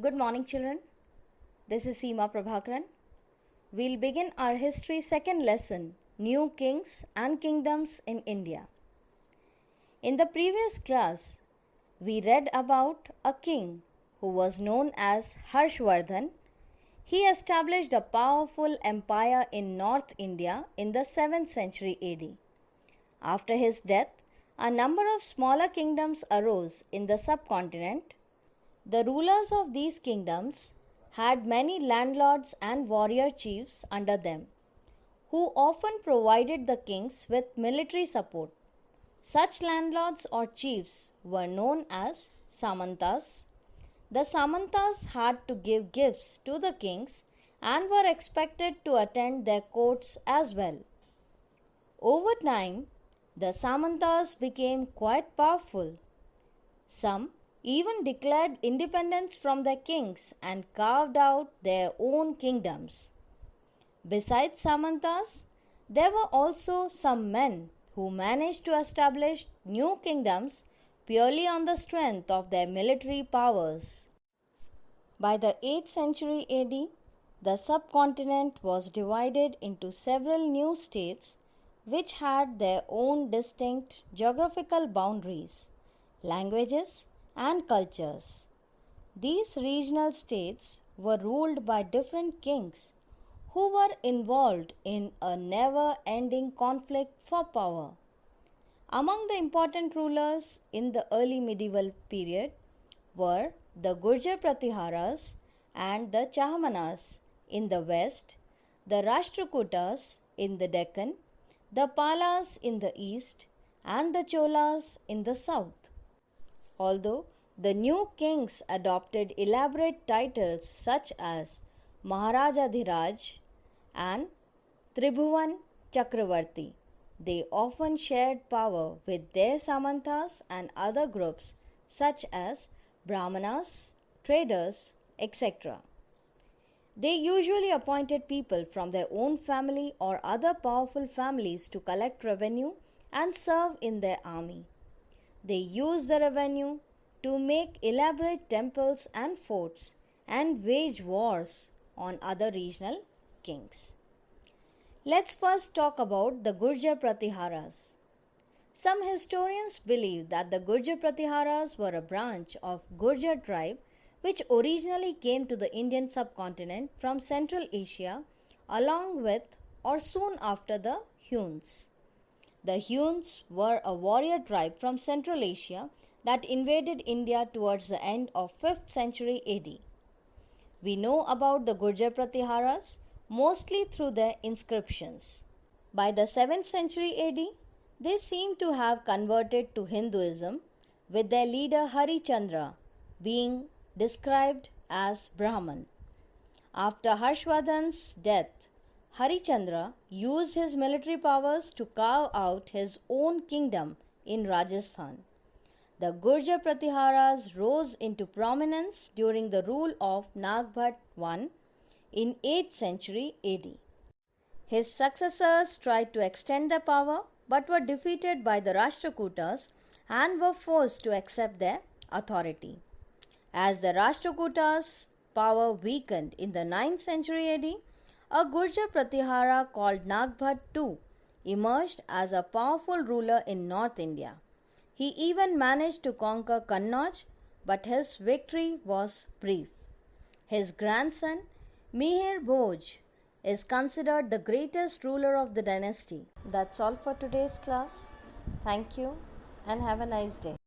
Good morning, children. This is Seema Prabhakaran. We'll begin our history second lesson, New Kings and Kingdoms in India. In the previous class, we read about a king who was known as Harshvardhan. He established a powerful empire in North India in the 7th century AD. After his death, a number of smaller kingdoms arose in the subcontinent. The rulers of these kingdoms had many landlords and warrior chiefs under them, who often provided the kings with military support. Such landlords or chiefs were known as Samantas. The Samantas had to give gifts to the kings and were expected to attend their courts as well. Over time, the Samantas became quite powerful. Some even declared independence from their kings and carved out their own kingdoms. Besides Samantas, there were also some men who managed to establish new kingdoms purely on the strength of their military powers. By the 8th century AD, the subcontinent was divided into several new states which had their own distinct geographical boundaries, languages, and cultures. These regional states were ruled by different kings who were involved in a never ending conflict for power. Among the important rulers in the early medieval period were the Gurjar Pratiharas and the Chahamanas in the west, the Rashtrakutas in the Deccan, the Palas in the east, and the Cholas in the south. Although the new kings adopted elaborate titles such as Maharajadhiraj and Tribhuvan Chakravarti, they often shared power with their Samantas and other groups such as Brahmanas, traders, etc. They usually appointed people from their own family or other powerful families to collect revenue and serve in their army. They used the revenue to make elaborate temples and forts and wage wars on other regional kings. Let's first talk about the Gurjar Pratiharas. Some historians believe that the Gurjar Pratiharas were a branch of Gurjar tribe which originally came to the Indian subcontinent from Central Asia along with or soon after the Huns. The Huns were a warrior tribe from Central Asia that invaded India towards the end of 5th century AD. We know about the Gurjar Pratiharas mostly through their inscriptions. By the 7th century AD, they seem to have converted to Hinduism, with their leader Harichandra being described as Brahman. After Harshvardhan's death, Harichandra used his military powers to carve out his own kingdom in Rajasthan. The Gurjar Pratiharas rose into prominence during the rule of Nagbhat I in 8th century AD. His successors tried to extend their power but were defeated by the Rashtrakutas and were forced to accept their authority. As the Rashtrakutas' power weakened in the 9th century AD, a Gurjar Pratihara called Nagbhat II emerged as a powerful ruler in North India. He even managed to conquer Kannauj, but his victory was brief. His grandson, Mihir Bhoj, is considered the greatest ruler of the dynasty. That's all for today's class. Thank you and have a nice day.